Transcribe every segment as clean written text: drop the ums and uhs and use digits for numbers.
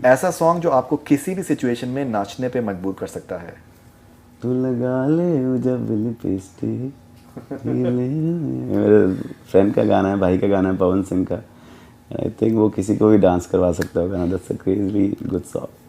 ऐसा सॉन्ग जो आपको किसी भी सिचुएशन में नाचने पे मजबूर कर सकता है। तू लगा ले जब लिपस्टिक, मेरे फ्रेंड का गाना है, भाई का गाना है, पवन सिंह का। आई थिंक वो किसी को भी डांस करवा सकता है गाना। That's a crazy good song.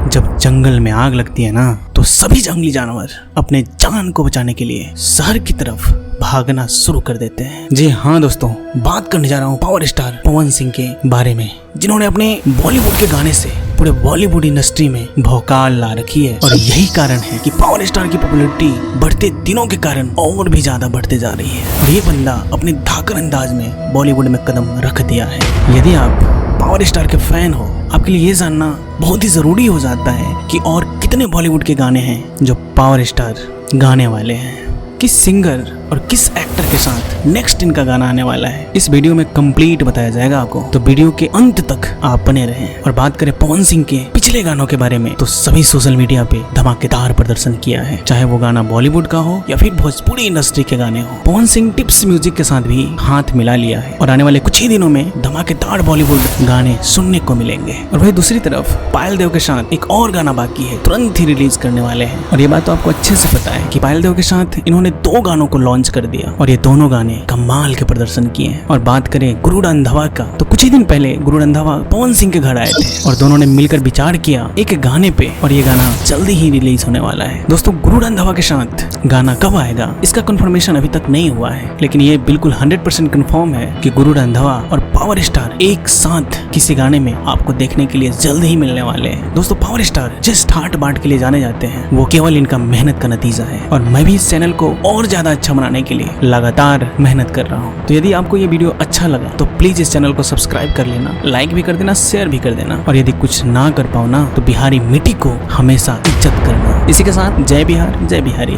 जब जंगल में आग लगती है ना, तो सभी जंगली जानवर अपने जान को बचाने के लिए शहर की तरफ भागना शुरू कर देते हैं। जी हाँ दोस्तों, बात करने जा रहा हूँ पावर स्टार पवन सिंह के बारे में, जिन्होंने अपने बॉलीवुड के गाने से पूरे बॉलीवुड इंडस्ट्री में भौकाल ला रखी है। और यही कारण है कि पावर स्टार की पॉपुलैरिटी बढ़ते दिनों के कारण और भी ज्यादा बढ़ते जा रही है। और ये बंदा अपने धाकड़ अंदाज में बॉलीवुड में कदम रख दिया है। यदि आप पावर स्टार के फैन हो, आपके लिए ये जानना बहुत ही जरूरी हो जाता है कि और कितने बॉलीवुड के गाने हैं जो पावर स्टार गाने वाले हैं, किस सिंगर और किस एक्टर के साथ नेक्स्ट इनका गाना आने वाला है। इस वीडियो में कंप्लीट बताया जाएगा आपको, तो वीडियो के अंत तक आप बने रहें। और बात करें पवन सिंह के पिछले गानों के बारे में, तो सभी सोशल मीडिया पे धमाकेदार प्रदर्शन किया है, चाहे वो गाना बॉलीवुड का हो या फिर भोजपुरी इंडस्ट्री के गाने हो। पवन सिंह टिप्स म्यूजिक के साथ भी हाथ मिला लिया है और आने वाले कुछ ही दिनों में धमाकेदार बॉलीवुड गाने सुनने को मिलेंगे। और वही दूसरी तरफ पायल देव के साथ एक और गाना बाकी है, तुरंत ही रिलीज करने वाले हैं। और ये बात तो आपको अच्छे से पता है कि पायल देव के साथ इन्होंने 2 गानों को लॉन्च कर दिया और ये दोनों गाने कमाल के प्रदर्शन किए हैं। और बात करें गुरु रंधावा का, तो कुछ ही दिन पहले गुरु रंधावा पवन सिंह के घर आए थे और दोनों ने मिलकर विचार किया एक गाने पे, और ये गाना जल्दी ही रिलीज होने वाला है। दोस्तों, गुरु रंधावा के साथ गाना कब आएगा इसका कंफर्मेशन अभी तक नहीं हुआ है, लेकिन ये बिल्कुल 100% कंफर्म है कि गुरु रंधावा और पावर स्टार एक साथ किसी गाने में आपको देखने के लिए जल्द ही मिलने वाले हैं। दोस्तों, पावर स्टार जिस ठाट बाट के लिए जाने जाते हैं वो केवल इनका मेहनत का नतीजा है, और मैं भी इस चैनल को और ज्यादा अच्छा बनाने के लिए लगातार मेहनत कर रहा हूँ। तो यदि आपको ये वीडियो अच्छा लगा तो प्लीज इस चैनल को सब्सक्राइब कर लेना, लाइक भी कर देना, शेयर भी कर देना। और यदि कुछ ना कर पाओ ना, तो बिहारी मिट्टी को हमेशा इज्जत करना। इसी के साथ जय बिहार, जय बिहारी।